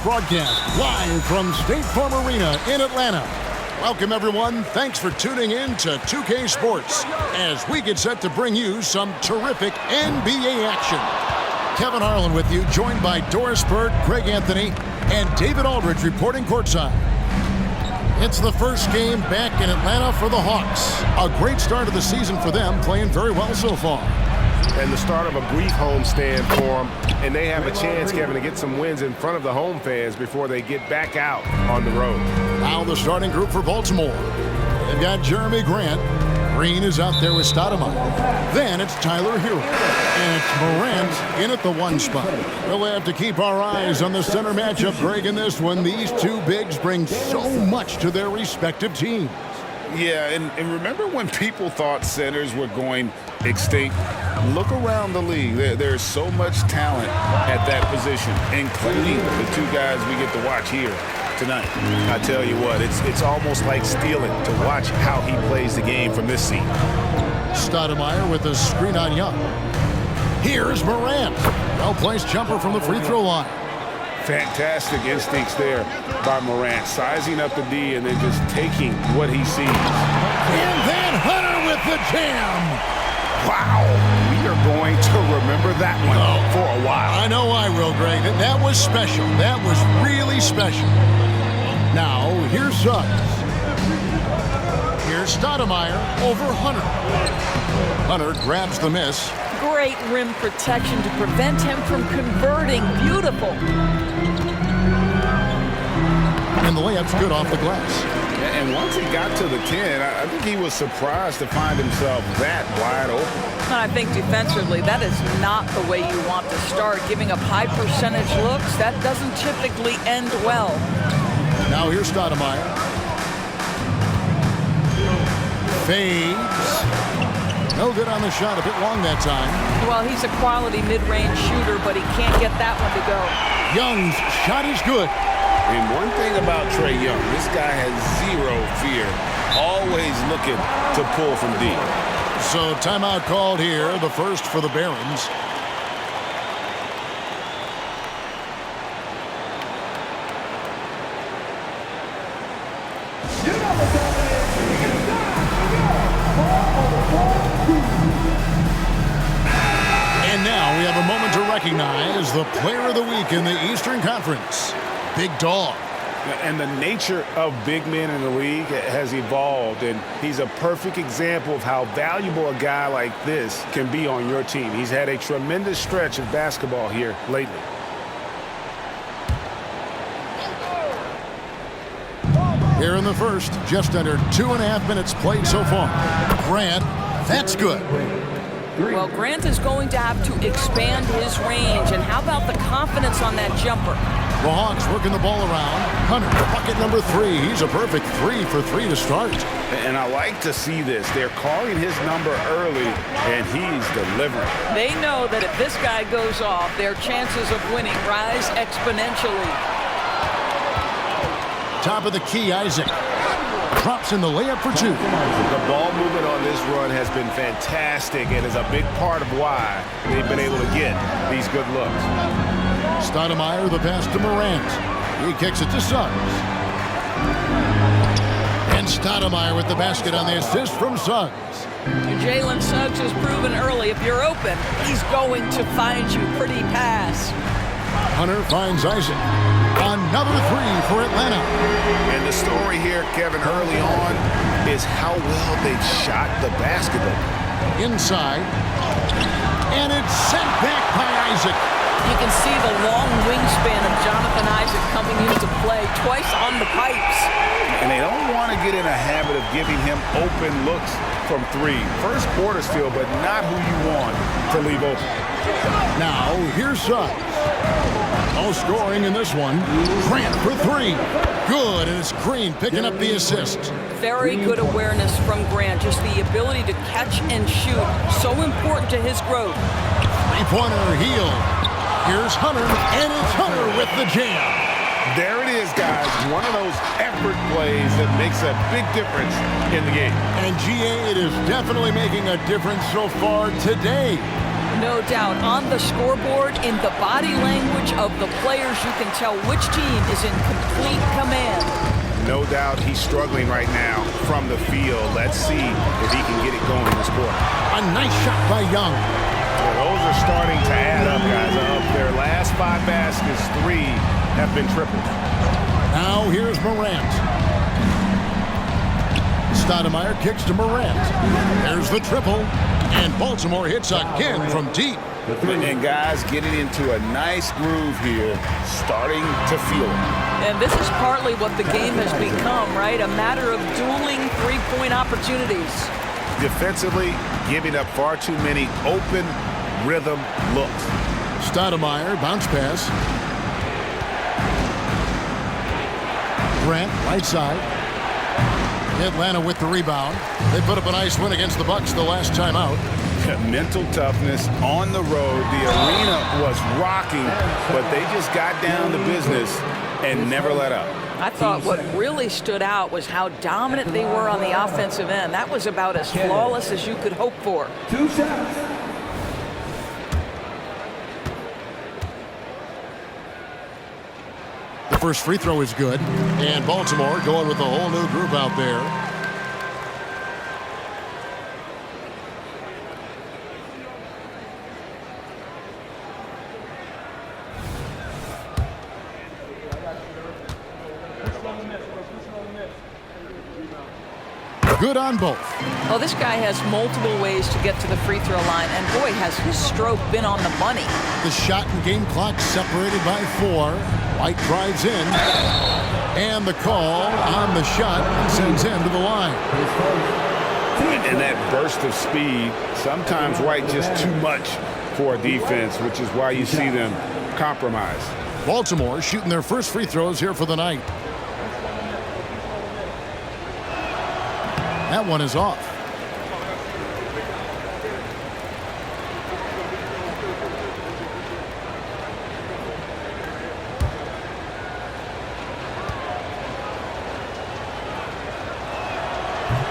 broadcast live from State Farm Arena in Atlanta. Welcome, everyone. Thanks for tuning in to 2K Sports as we get set to bring you some terrific NBA action. Kevin Harlan with you, joined by Doris Bird, Greg Anthony, and David Aldridge reporting courtside. It's the first game back in Atlanta for the Hawks. A great start of the season for them, playing very well so far. And the start of a brief homestand for them, and they have a chance, Kevin, to get some wins in front of the home fans before they get back out on the road. Now the starting group for Baltimore. They've got Jeremy Grant. Green is out there with Stoudemire. Then it's Tyler Hero. And it's Morant in at the one spot. We'll have to keep our eyes on the center matchup, Greg, in this one. These two bigs bring so much to their respective teams. Yeah, and remember when people thought centers were going extinct? Look around the league. There's so much talent at that position, including the two guys we get to watch here tonight. I tell you what, it's almost like stealing to watch how he plays the game from this seat. Stoudemire with a screen on Young. Here's Morant. Well-placed jumper from the free throw line. Fantastic instincts there by Morant, sizing up the D and then just taking what he sees. And then Hunter with the jam. Wow, we are going to remember that one for a while. I know I will, Greg. That was special. That was really special. Now, here's Suggs. Here's Stoudemire over Hunter. Hunter grabs the miss. Great rim protection to prevent him from converting. Beautiful. And the layup's good off the glass. And once he got to the 10, I think he was surprised to find himself that wide open. I think defensively, that is not the way you want to start. Giving up high percentage looks, that doesn't typically end well. Now here's Stoudemire. Fades. No good on the shot, a bit long that time. Well, he's a quality mid-range shooter, but he can't get that one to go. Young's shot is good. And one thing about Trae Young, this guy has zero fear, always looking to pull from deep. So timeout called here, the first for the Barons. And now we have a moment to recognize the player of the week in the Eastern Conference. Big dog. And the nature of big men in the league has evolved, and he's a perfect example of how valuable a guy like this can be on your team. He's had a tremendous stretch of basketball here lately. Here in the first, just under 2.5 minutes played so far. Grant, that's good. Well, Grant is going to have to expand his range, and how about the confidence on that jumper? The Hawks working the ball around. Hunter, bucket number 3. He's a perfect 3 for 3 to start. And I like to see this. They're calling his number early, and he's delivering. They know that if this guy goes off, their chances of winning rise exponentially. Top of the key, Isaac. Drops in the layup for 2. The ball movement on this run has been fantastic and is a big part of why they've been able to get these good looks. Stoudemire, the pass to Morant. He kicks it to Suggs. And Stoudemire with the basket on the assist from Suggs. Jalen Suggs has proven early, if you're open, he's going to find you. Pretty pass. Hunter finds Isaac. Another 3 for Atlanta. And the story here, Kevin, early on is how well they've shot the basketball. Inside. And it's sent back by Isaac. You can see the long wingspan of Jonathan Isaac coming into play twice on the pipes. And they don't want to get in a habit of giving him open looks from 3. First quarter still, but not who you want to leave open. Now, here's Suggs. No scoring in this one. Grant for 3. Good, and it's Green picking up the assist. Very good awareness from Grant. Just the ability to catch and shoot. So important to his growth. Three-pointer heel. Here's Hunter, and it's Hunter with the jam. There it is, guys. One of those effort plays that makes a big difference in the game. And GA, it is definitely making a difference so far today. No doubt. On the scoreboard, in the body language of the players, you can tell which team is in complete command. No doubt he's struggling right now from the field. Let's see if he can get it going in this quarter. A nice shot by Young. Well, those are starting to add up, guys. Of their last 5 baskets, 3 have been triples. Now here's Morant. Stoudemire kicks to Morant. There's the triple. And Baltimore hits again from deep. And guys getting into a nice groove here, starting to feel it. And this is partly what the game has become, right? A matter of dueling three-point opportunities. Defensively, giving up far too many open rhythm looks. Stoudemire, bounce pass. Grant, right side. Atlanta with the rebound. They put up a nice win against the Bucks the last time out. Mental toughness on the road. The arena was rocking, but they just got down to business and never let up. I thought what really stood out was how dominant they were on the offensive end. That was about as flawless as you could hope for. 2 shots. The first free throw is good. And Baltimore going with a whole new group out there. Good on both. Oh, this guy has multiple ways to get to the free throw line, and boy, has his stroke been on the money. The shot and game clock separated by 4. White drives in. And the call on the shot sends him to the line. And that burst of speed, sometimes White just too much for a defense, which is why you see them compromise. Baltimore shooting their first free throws here for the night. That one is off.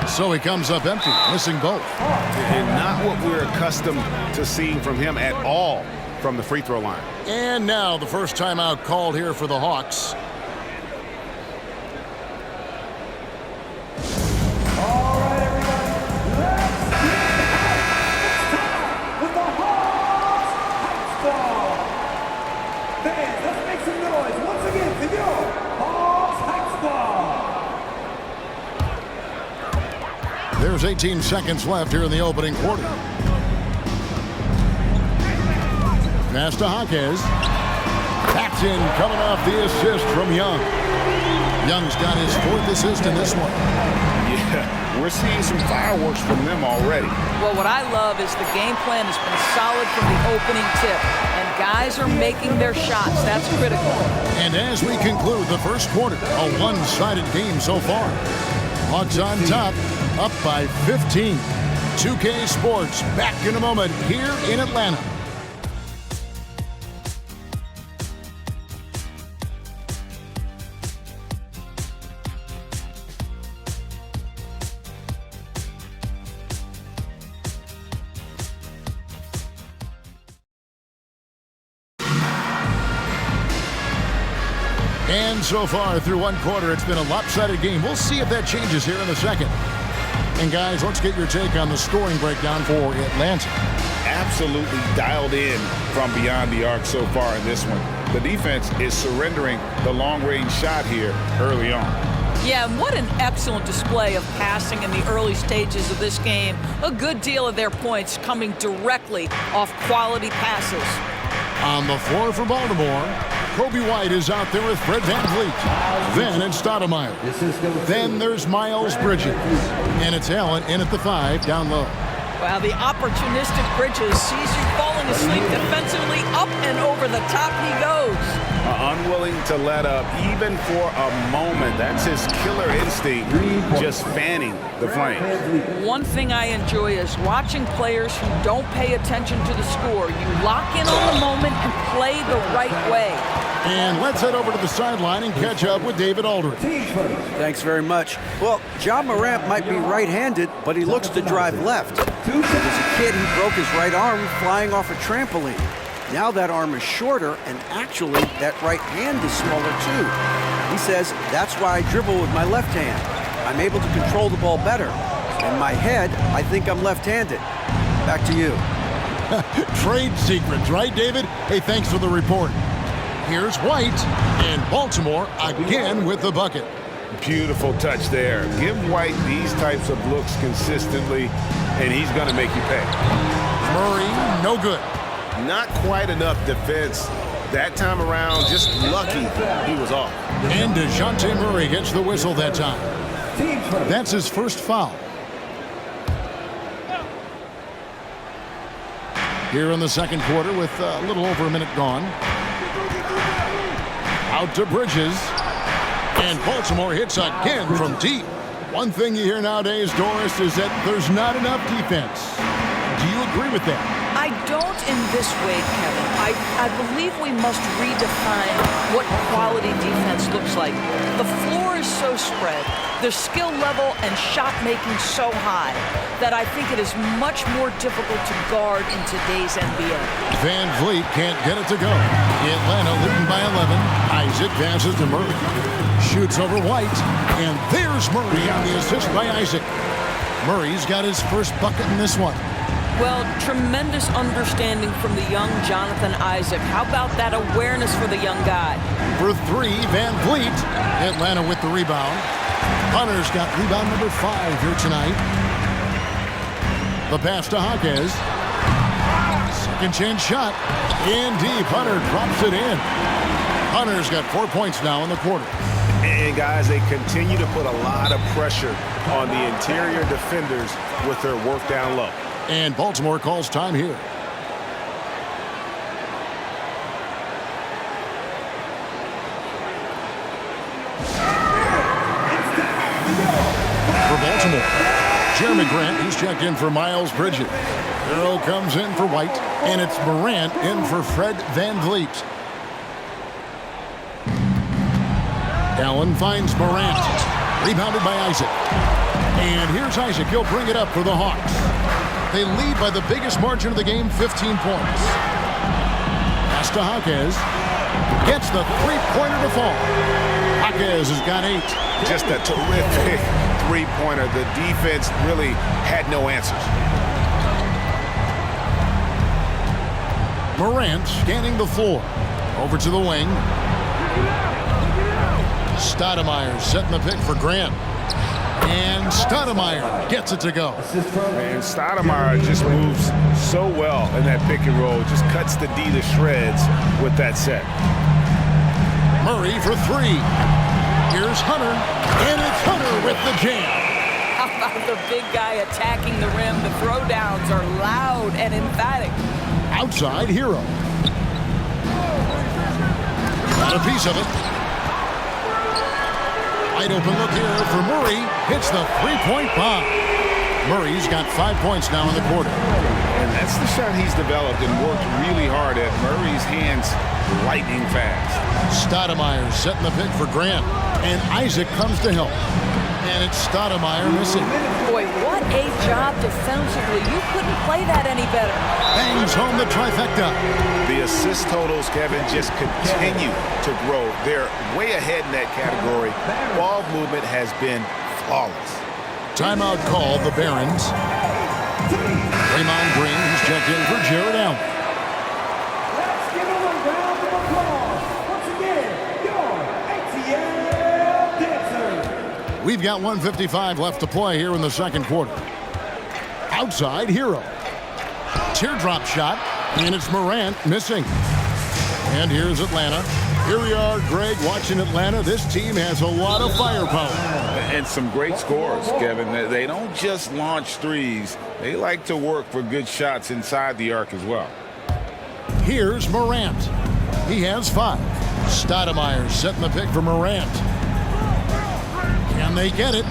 So he comes up empty, missing both. And not what we're accustomed to seeing from him at all from the free throw line. And now the first timeout called here for the Hawks. All right, everybody, let's get it with the Hawks ball. Fans, let's make some noise once again for your Hawks ball. There's 18 seconds left here in the opening quarter. Pass to Hawkes. Paxton coming off the assist from Young. Young's got his 4th assist in this one. Yeah, we're seeing some fireworks from them already. Well, what I love is the game plan has been solid from the opening tip, and guys are making their shots. That's critical. And as we conclude the first quarter, a one-sided game so far. Hawks on top, up by 15. 2K Sports back in a moment here in Atlanta. And so far through one quarter, it's been a lopsided game. We'll see if that changes here in the second. And guys, let's get your take on the scoring breakdown for Atlanta. Absolutely dialed in from beyond the arc so far in this one. The defense is surrendering the long-range shot here early on. Yeah, and what an excellent display of passing in the early stages of this game. A good deal of their points coming directly off quality passes. On the floor for Baltimore, Kobe White is out there with Fred VanVleet. Then it's Stoudemire. Then there's Miles Bridges. And it's Allen in at the 5 down low. Wow, the opportunistic Bridges sees you falling asleep defensively. Up and over the top he goes. Unwilling to let up even for a moment. That's his killer instinct, just fanning the flames. One thing I enjoy is watching players who don't pay attention to the score. You lock in on the moment and play the right way. And let's head over to the sideline and catch up with David Aldridge. Thanks very much. Well, Ja Morant might be right-handed, but he looks to drive left. As a kid, he broke his right arm flying off a trampoline. Now that arm is shorter, and actually, that right hand is smaller too. He says, that's why I dribble with my left hand. I'm able to control the ball better. In my head, I think I'm left-handed. Back to you. Trade secrets, right, David? Hey, thanks for the report. Here's White, and Baltimore again with the bucket. Beautiful touch there. Give White these types of looks consistently, and he's going to make you pay. Murray, no good. Not quite enough defense. That time around, just lucky he was off. And DeJounte Murray gets the whistle that time. That's his first foul. Here in the second quarter with a little over a minute gone. Out to Bridges. And Baltimore hits again from deep. One thing you hear nowadays, Doris, is that there's not enough defense. Do you agree with that? I don't in this way, Kevin. I believe we must redefine what quality defense looks like. The floor is so spread, the skill level and shot making so high that I think it is much more difficult to guard in today's NBA. Van Vliet can't get it to go. Atlanta leading by 11. Isaac passes to Murray. Shoots over White. And there's Murray on the assist by Isaac. Murray's got his first bucket in this one. Well, tremendous understanding from the young Jonathan Isaac. How about that awareness for the young guy? For three, Van Vliet. Atlanta with the rebound. Hunter's got rebound number 5 here tonight. The pass to Jaquez. Second chance shot. In deep. Hunter drops it in. Hunter's got 4 points now in the quarter. And guys, they continue to put a lot of pressure on the interior defenders with their work down low. And Baltimore calls time here. For Baltimore, Jeremy Grant, he's checked in for Miles Bridges. Earl comes in for White, and it's Morant in for Fred Van Vliet. Allen finds Morant. Rebounded by Isaac. And here's Isaac. He'll bring it up for the Hawks. They lead by the biggest margin of the game, 15 points. Pass to Jaquez. Gets the three-pointer to fall. Jaquez has got 8. Just a terrific three-pointer. The defense really had no answers. Morant scanning the floor. Over to the wing. Stoudemire setting the pick for Grant. And Stoudemire gets it to go. Man, Stoudemire just moves so well in that pick and roll. Just cuts the D to shreds with that set. Murray for 3. Here's Hunter. And it's Hunter with the jam. How about the big guy attacking the rim? The throwdowns are loud and emphatic. Outside Hero. Got a piece of it. Wide open look here for Murray. Hits the three-point bomb. Murray's got 5 points now in the quarter. And that's the shot he's developed and worked really hard at. Murray's hands lightning fast. Stoudemire setting the pick for Grant. And Isaac comes to help. And it's Stoudemire missing. Boy, what a job defensively. You couldn't play that any better. Bangs home the trifecta. The assist totals, Kevin, just continue to grow. They're way ahead in that category. Ball movement has been flawless. Timeout called the Barons. Draymond Green, who's checked in for Jared Allen. Let's give him a round of applause. Once again, your ATL dancer. We've got 1:55 left to play here in the second quarter. Outside Hero. Teardrop shot, and it's Morant missing. And here's Atlanta. Here we are, Greg, watching Atlanta. This team has a lot of firepower. And some great scores, Kevin. They don't just launch threes. They like to work for good shots inside the arc as well. Here's Morant. He has 5. Stoudemire setting the pick for Morant. Can they get it?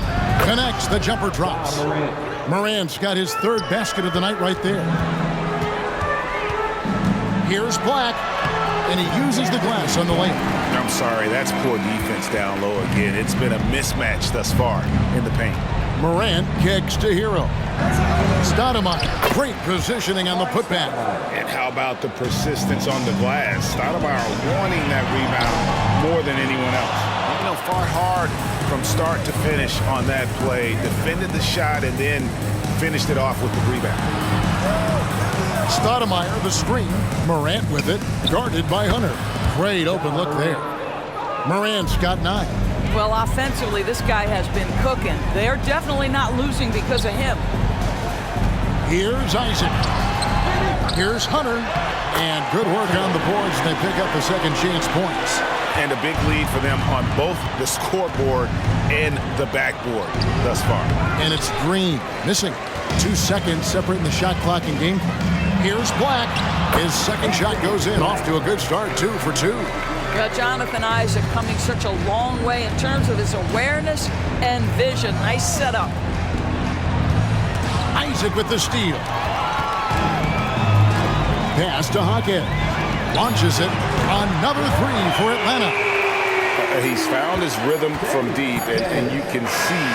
Connects. The jumper drops. Morant's got his 3rd basket of the night right there. Here's Black. And he uses the glass on the lane. I'm sorry, that's poor defense down low again. It's been a mismatch thus far in the paint. Morant kicks to Hero. Stoudemire, great positioning on the putback. And how about the persistence on the glass? Stoudemire wanting that rebound more than anyone else. You know, fought hard from start to finish on that play, defended the shot, and then finished it off with the rebound. Stoudemire, the screen. Morant with it, guarded by Hunter. Great open look there. Morant's got 9. Well, offensively, this guy has been cooking. They're definitely not losing because of him. Here's Isaac. Here's Hunter. And good work on the boards. They pick up the second chance points. And a big lead for them on both the scoreboard and the backboard thus far. And it's Green missing. 2 seconds separating the shot clock and game clock. Here's Black. His second shot goes in. Off to a good start, 2 for 2. Jonathan Isaac coming such a long way in terms of his awareness and vision. Nice setup. Isaac with the steal. Pass to Hockett. Launches it. Another 3 for Atlanta. He's found his rhythm from deep, and you can see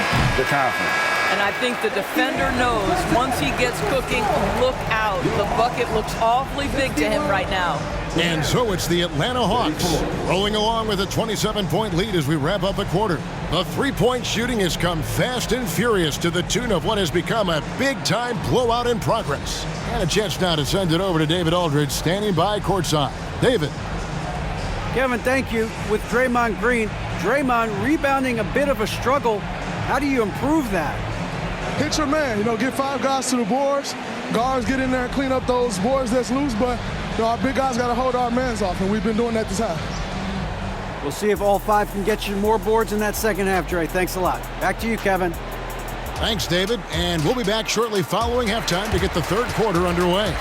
the confidence. And I think the defender knows once he gets cooking, look out. The bucket looks awfully big to him right now. And so it's the Atlanta Hawks rolling along with a 27-point lead as we wrap up the quarter. The three-point shooting has come fast and furious to the tune of what has become a big-time blowout in progress. And a chance now to send it over to David Aldridge, standing by courtside. David. Kevin, thank you. With Draymond Green, Draymond rebounding a bit of a struggle. How do you improve that? Hit your man, get 5 guys to the boards. Guards get in there and clean up those boards that's loose, but our big guys got to hold our mans off, and we've been doing that this half. We'll see if all 5 can get you more boards in that second half, Dre. Thanks a lot. Back to you, Kevin. Thanks, David. And we'll be back shortly following halftime to get the third quarter underway.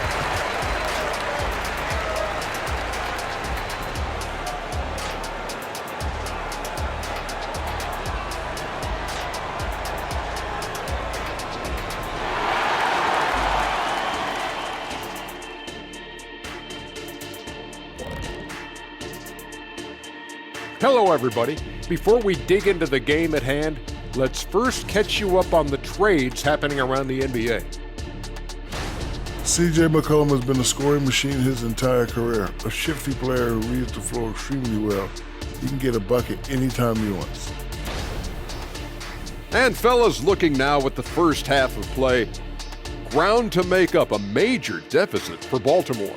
Hello, everybody. Before we dig into the game at hand, let's first catch you up on the trades happening around the NBA. C.J. McCollum has been a scoring machine his entire career. A shifty player who reads the floor extremely well. He can get a bucket anytime he wants. And fellas, looking now at the first half of play, ground to make up a major deficit for Baltimore.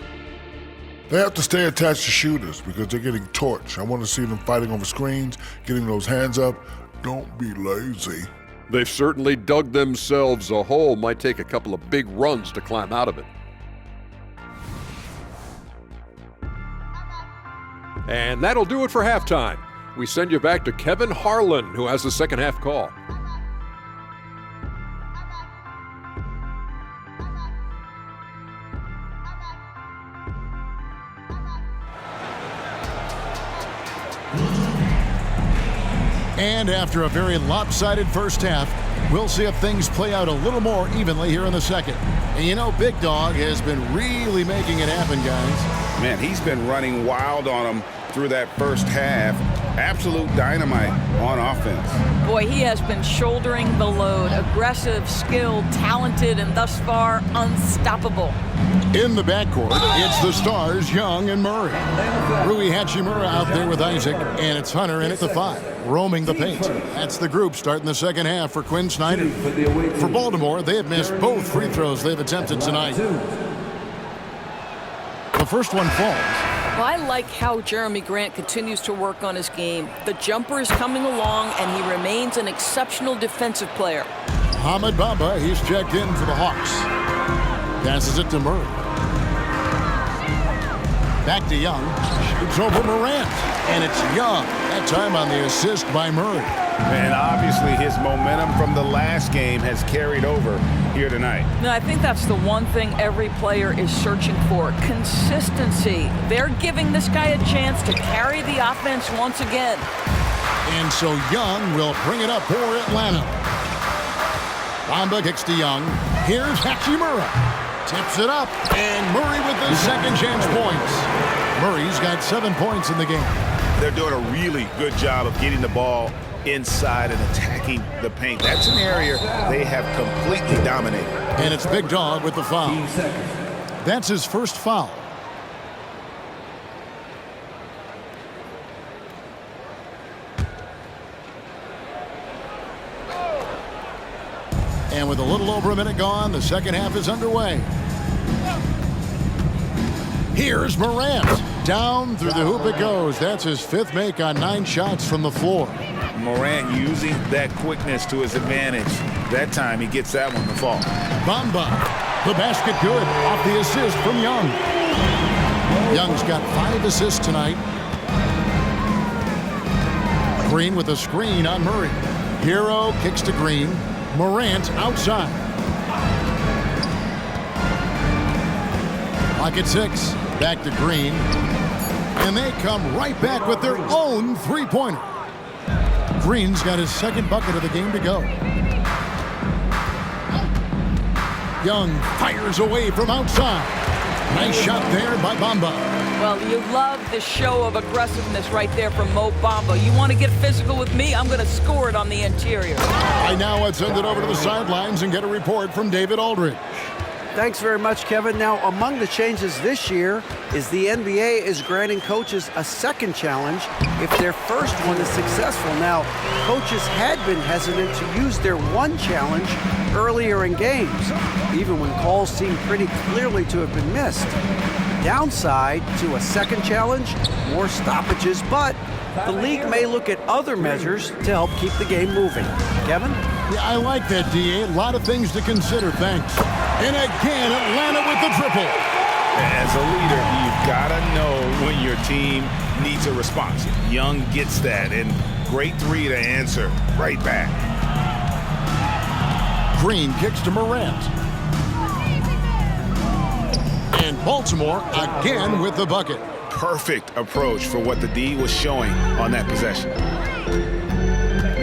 They have to stay attached to shooters because they're getting torched. I want to see them fighting over screens, getting those hands up. Don't be lazy. They've certainly dug themselves a hole. Might take a couple of big runs to climb out of it. And that'll do it for halftime. We send you back to Kevin Harlan, who has the second half call. And after a very lopsided first half, we'll see if things play out a little more evenly here in the second. And Big Dog has been really making it happen, guys. Man, he's been running wild on them through that first half. Absolute dynamite on offense. Boy, he has been shouldering the load. Aggressive, skilled, talented, and thus far unstoppable. In the backcourt, it's the stars, Young and Murray. Rui Hachimura out there with Isaac, and it's Hunter in at the 5, roaming the paint. That's the group starting the second half for Quinn Snyder. For Baltimore, they have missed both free throws they've attempted tonight. The first one falls. Well, I like how Jeremy Grant continues to work on his game. The jumper is coming along, and he remains an exceptional defensive player. Ahmed Bamba, he's checked in for the Hawks. Passes it to Murray. Back to Young. Shoots over Morant. And it's Young. That time on the assist by Murray. And obviously his momentum from the last game has carried over here tonight. Now, I think that's the one thing every player is searching for. Consistency. They're giving this guy a chance to carry the offense once again. And so Young will bring it up for Atlanta. Bamba kicks to Young. Here's Hachimura. Tips it up, and Murray with the second chance points. Murray's got 7 points in the game. They're doing a really good job of getting the ball inside and attacking the paint. That's an area they have completely dominated. And it's Big Dog with the foul. That's his first foul. And with a little over a minute gone, the second half is underway. Here's Morant. Down through the hoop it goes. That's his fifth make on 9 shots from the floor. Morant using that quickness to his advantage. That time he gets that one to fall. Bamba. The basket good off the assist from Young. Young's got 5 assists tonight. Green with a screen on Murray. Hero kicks to Green. Morant outside. Pocket 6. Back to Green. And they come right back with their own three-pointer. Green's got his second bucket of the game to go. Young fires away from outside. Nice shot there by Bamba. Well, you love the show of aggressiveness right there from Mo Bamba. You want to get physical with me? I'm going to score it on the interior. Right now, let's send it over to the sidelines and get a report from David Aldridge. Thanks very much, Kevin. Now, among the changes this year is the NBA is granting coaches a second challenge if their first one is successful. Now, coaches had been hesitant to use their one challenge earlier in games, even when calls seemed pretty clearly to have been missed. Downside to a second challenge, more stoppages, but the league may look at other measures to help keep the game moving. Kevin? Yeah, I like that, D.A. A lot of things to consider. Thanks. And again, Atlanta with the triple. As a leader, you've got to know when your team needs a response. Young gets that, and great three to answer right back. Green kicks to Morant. And Baltimore again with the bucket. Perfect approach for what the D was showing on that possession.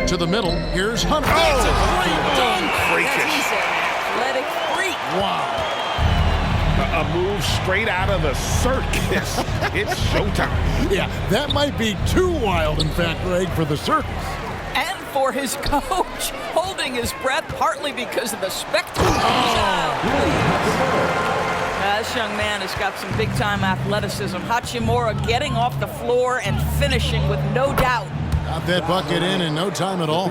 To the middle, here's Hunter. That's a great dunk. Freakish. He's an athletic freak. Wow. A move straight out of the circus. It's showtime. Yeah, that might be too wild, in fact, Greg, for the circus. And for his coach, holding his breath partly because of the spectacle. This young man has got some big-time athleticism. Hachimura getting off the floor and finishing with no doubt. Got that bucket in no time at all.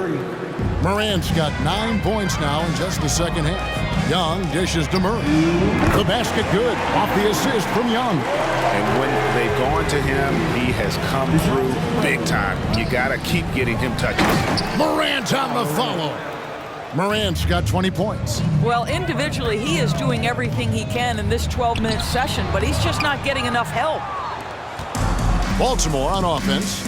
Morant's got 9 points now in just the second half. Young dishes to Murray. The basket good off the assist from Young. And when they've gone to him, he has come through big time. You got to keep getting him touches. Morant on the follow. Morant's got 20 points. Well, individually, he is doing everything he can in this 12-minute session, but he's just not getting enough help. Baltimore on offense.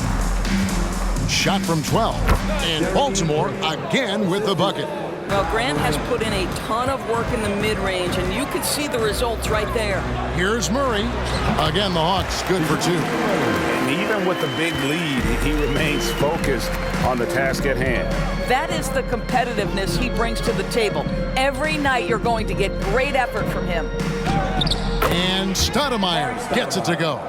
Shot from 12. And Baltimore again with the bucket. Well, Grant has put in a ton of work in the mid-range, and you could see the results right there. Here's Murray. Again, the Hawks good for 2. And even with the big lead, he remains focused on the task at hand. That is the competitiveness he brings to the table. Every night you're going to get great effort from him. And Stoudemire gets it to go.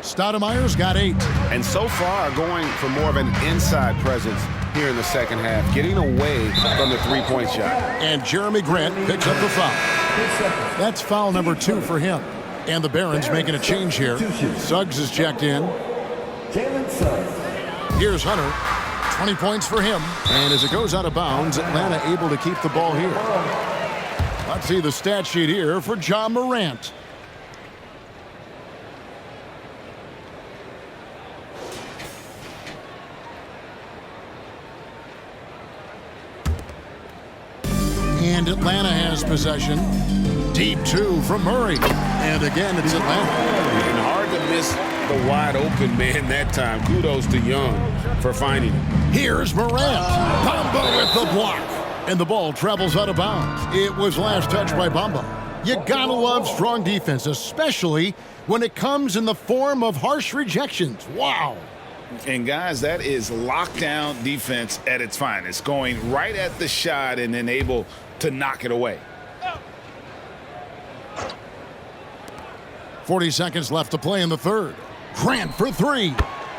Stoudemire's got 8. And so far, going for more of an inside presence here in the second half, getting away from the three-point shot. And Jeremy Grant picks up the foul. That's foul number 2 for him. And the Barons making a change here. Suggs is checked in. Here's Hunter. 20 points for him. And as it goes out of bounds, Atlanta able to keep the ball here. Let's see the stat sheet here for John Morant. And Atlanta has possession. Deep 2 from Murray. And again, it's Atlanta. And hard to miss the wide open man that time. Kudos to Young for finding him. Here's Morant. Bamba with the block. And the ball travels out of bounds. It was last touched by Bamba. You gotta love strong defense, especially when it comes in the form of harsh rejections. Wow. And guys, that is lockdown defense at its finest. Going right at the shot and then able to knock it away. 40 seconds left to play in the third. Grant for 3.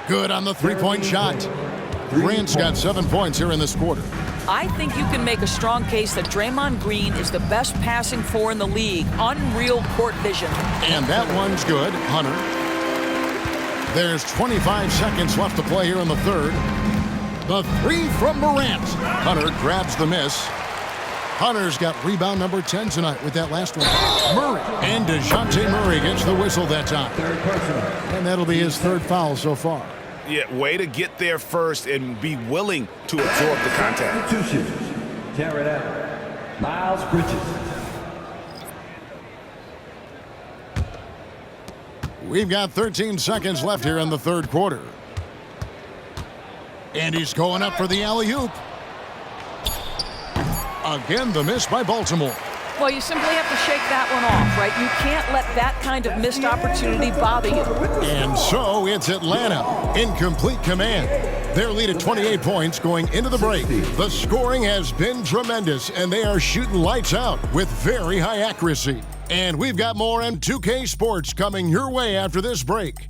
Good on the three-point shot. Grant's got 7 points here in this quarter. I think you can make a strong case that Draymond Green is the best passing four in the league. Unreal court vision. And that one's good. Hunter. There's 25 seconds left to play here in the third. The three from Morant. Hunter grabs the miss. Hunter's got rebound number 10 tonight with that last one. Murray. And DeJounte Murray gets the whistle that time. And that'll be his third foul so far. Yeah, way to get there first and be willing to absorb the contact. Two shooters. Jared Allen. Miles Bridges. We've got 13 seconds left here in the third quarter. And he's going up for the alley-oop. Again, the miss by Baltimore. Well, you simply have to shake that one off, right? You can't let that kind of missed opportunity bother you. And so it's Atlanta in complete command. Their lead at 28 points going into the break. The scoring has been tremendous, and they are shooting lights out with very high accuracy. And we've got more M2K Sports coming your way after this break.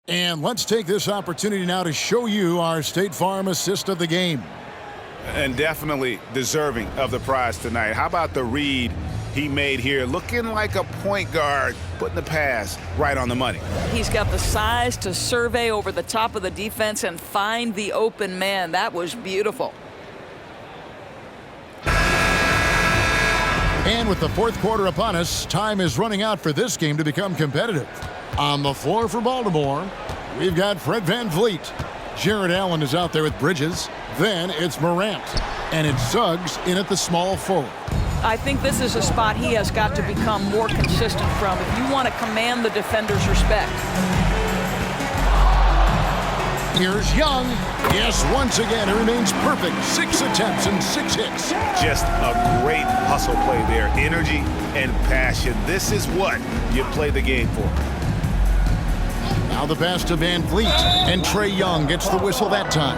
And let's take this opportunity now to show you our State Farm assist of the game. And definitely deserving of the prize tonight. How about the read he made here? Looking like a point guard, putting the pass right on the money. He's got the size to survey over the top of the defense and find the open man. That was beautiful. And with the fourth quarter upon us, time is running out for this game to become competitive. On the floor for Baltimore, we've got Fred VanVleet. Jared Allen is out there with Bridges. Then it's Morant. And it's Suggs in at the small forward. I think this is a spot he has got to become more consistent from if you want to command the defender's respect. Here's Young. Yes, once again, it remains perfect. 6 attempts and 6 hits. Just a great hustle play there. Energy and passion. This is what you play the game for. Now the pass to VanVleet, and Trae Young gets the whistle that time.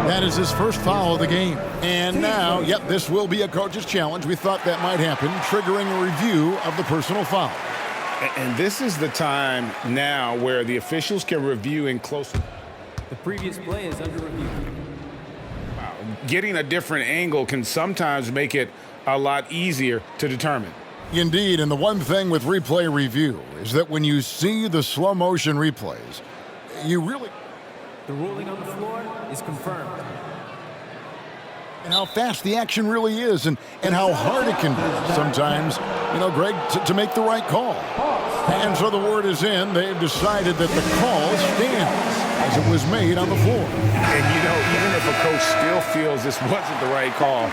That is his first foul of the game. And now, yep, this will be a coach's challenge. We thought that might happen, triggering a review of the personal foul. And this is the time now where the officials can review in close. The previous play is under review. Wow. Getting a different angle can sometimes make it a lot easier to determine. Indeed, and the one thing with replay review is that when you see the slow motion replays, you really... The ruling on the floor is confirmed. And how fast the action really is and how hard it can be sometimes, Greg, to make the right call. And so the word is in. They've decided that the call stands as it was made on the floor. And, even if a coach still feels this wasn't the right call,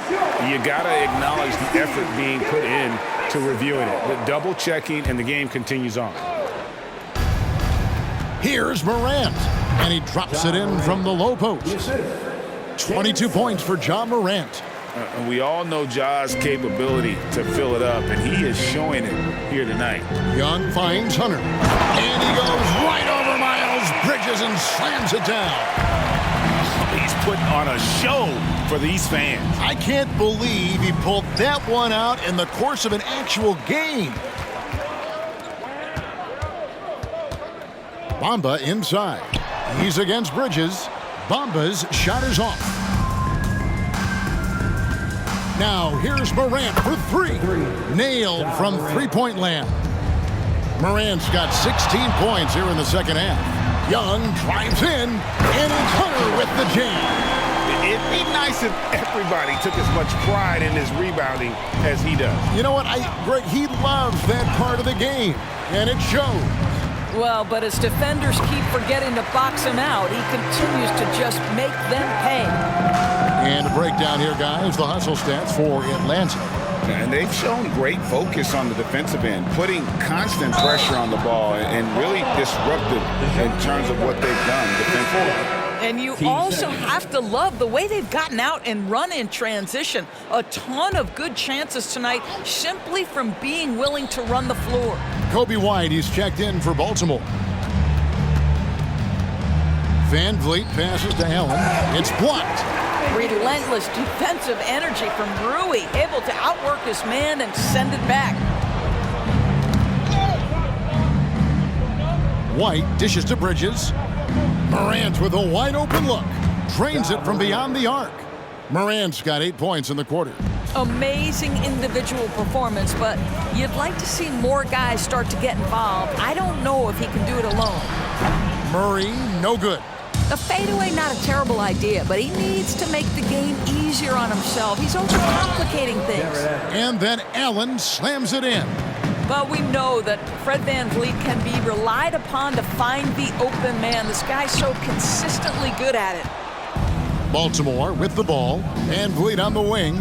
you got to acknowledge the effort being put in to reviewing it. The double checking, and the game continues on. Here's Morant, and he drops it in from the low post. 22 points for Ja Morant. And we all know Ja's capability to fill it up, and he is showing it here tonight. Young finds Hunter, and he goes right over Miles Bridges and slams it down. He's putting on a show for these fans. I can't believe he pulled that one out in the course of an actual game. Bamba inside. He's against Bridges. Bamba's shot is off. Now here's Morant for 3. Nailed from three-point land. Morant's got 16 points here in the second half. Young drives in, and it's Hunter with the jam. It'd be nice if everybody took as much pride in his rebounding as he does. You know what, Greg, he loves that part of the game, and it shows. Well, but as defenders keep forgetting to box him out, he continues to just make them pay. And a breakdown here, guys, the hustle stats for Atlanta. And they've shown great focus on the defensive end, putting constant pressure on the ball and really disruptive in terms of what they've done defensively. And you also have to love the way they've gotten out and run in transition. A ton of good chances tonight simply from being willing to run the floor. Kobe White, he's checked in for Baltimore. Van Vliet passes to Allen. It's blocked. Relentless defensive energy from Rui, able to outwork his man and send it back. White dishes to Bridges. Morant with a wide open look. Drains it from beyond the arc. Morant's got 8 points in the quarter. Amazing individual performance, but you'd like to see more guys start to get involved. I don't know if he can do it alone. Murray, no good. A fadeaway, not a terrible idea, but he needs to make the game easier on himself. He's overcomplicating things. And then Allen slams it in. But we know that Fred Van Vliet can be relied upon to find the open man. This guy's so consistently good at it. Baltimore with the ball. Van Vliet on the wing.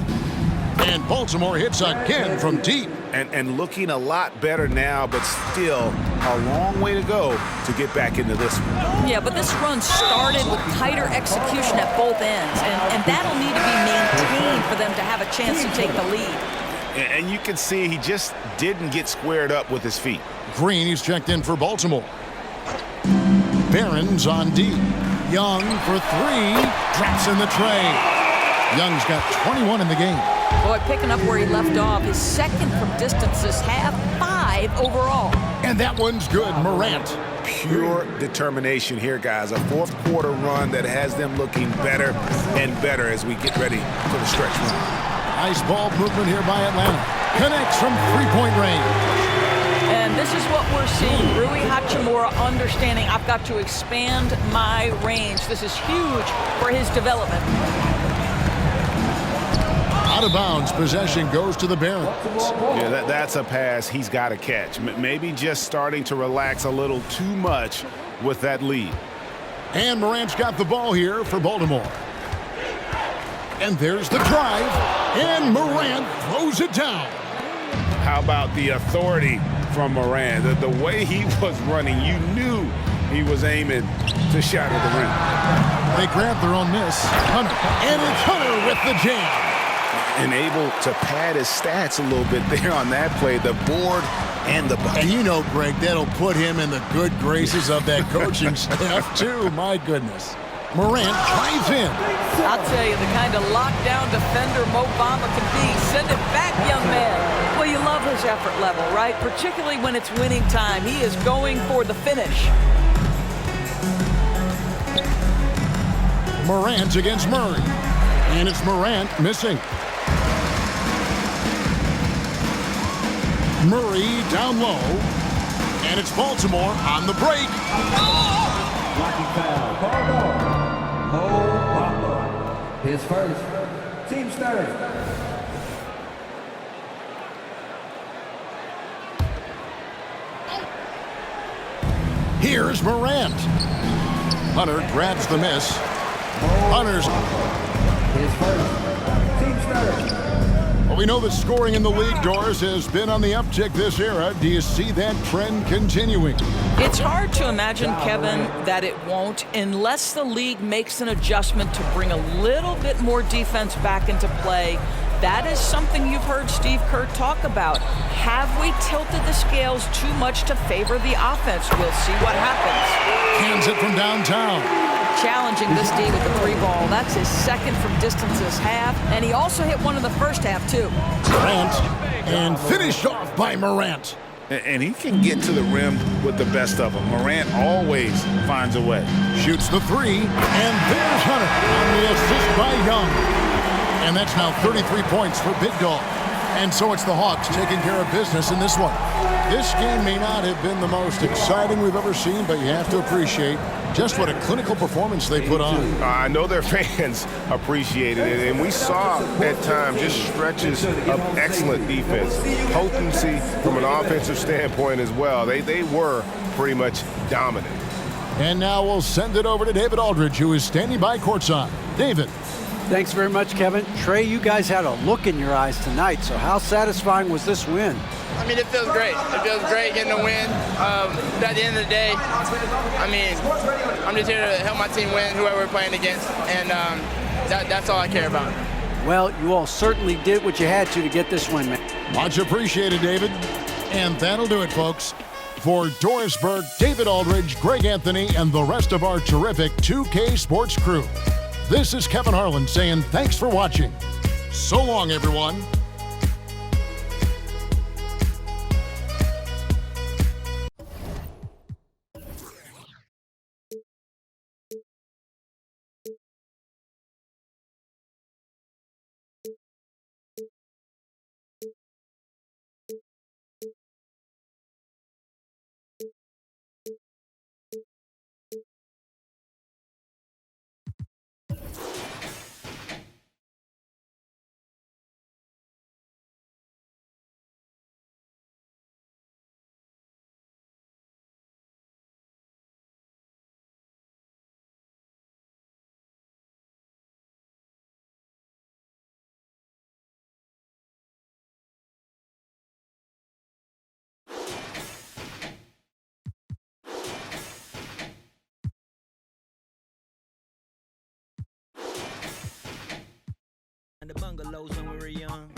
And Baltimore hits again from deep. And looking a lot better now, but still a long way to go to get back into this one. Yeah, but this run started with tighter execution at both ends, and that'll need to be maintained for them to have a chance to take the lead. And you can see he just didn't get squared up with his feet. Green, he's checked in for Baltimore. Barron's on deep. Young for three. Drops in the tray. Young's got 21 in the game. Boy, picking up where he left off. His second from distance this half, 5 overall. And that one's good. Morant. Pure determination here, guys. A fourth quarter run that has them looking better and better as we get ready for the stretch run. Nice ball movement here by Atlanta. Connects from three-point range. And this is what we're seeing. Rui Hachimura understanding I've got to expand my range. This is huge for his development. Out of bounds, possession goes to the Barons. Yeah, that's a pass he's got to catch. Maybe just starting to relax a little too much with that lead. And Morant's got the ball here for Baltimore. And there's the drive. And Morant throws it down. How about the authority from Morant? The way he was running, you knew he was aiming to shatter the rim. They grab their own miss. Hunter. And it's Hunter with the jam. And able to pad his stats a little bit there on that play, the board and the bucket. And you know, Greg, that'll put him in the good graces of that coaching staff, too. My goodness. Morant drives in. I'll tell you, the kind of lockdown defender Mo Bamba can be. Send it back, young man. Well, you love his effort level, right? Particularly when it's winning time. He is going for the finish. Morant against Murray. And it's Morant missing. Murray down low. And it's Baltimore on the break. Blocking foul. Called on. Mo Bamba. His first. Team's third. Here's Morant. Hunter grabs the miss. Hunter's. His first. Team's third. Well, we know that scoring in the league, Doris, has been on the uptick this era. Do you see that trend continuing? It's hard to imagine, Kevin, that it won't unless the league makes an adjustment to bring a little bit more defense back into play. That is something you've heard Steve Kerr talk about. Have we tilted the scales too much to favor the offense? We'll see what happens. Hands it from downtown. Challenging this D with the 3-ball. That's his second from distance this half. And he also hit one in the first half, too. Morant. And finished off by Morant. And he can get to the rim with the best of them. Morant always finds a way. Shoots the three. And there's Hunter on the assist by Young. And that's now 33 points for Big Dog. And so it's the Hawks taking care of business in this one. This game may not have been the most exciting we've ever seen, but you have to appreciate just what a clinical performance they put on. I know their fans appreciated it, and we saw at times just stretches of excellent defense, potency from an offensive standpoint as well. They were pretty much dominant. And now we'll send it over to David Aldridge, who is standing by courtside. David. Thanks very much, Kevin. Trey, you guys had a look in your eyes tonight, so how satisfying was this win? I mean, it feels great. It feels great getting a win. At the end of the day, I mean, I'm just here to help my team win, whoever we're playing against, and that's all I care about. Well, you all certainly did what you had to get this win, man. Much appreciated, David. And that'll do it, folks. For Doris Burke, David Aldridge, Greg Anthony, and the rest of our terrific 2K Sports crew, this is Kevin Harlan saying thanks for watching. So long, everyone. The bungalows when we were young.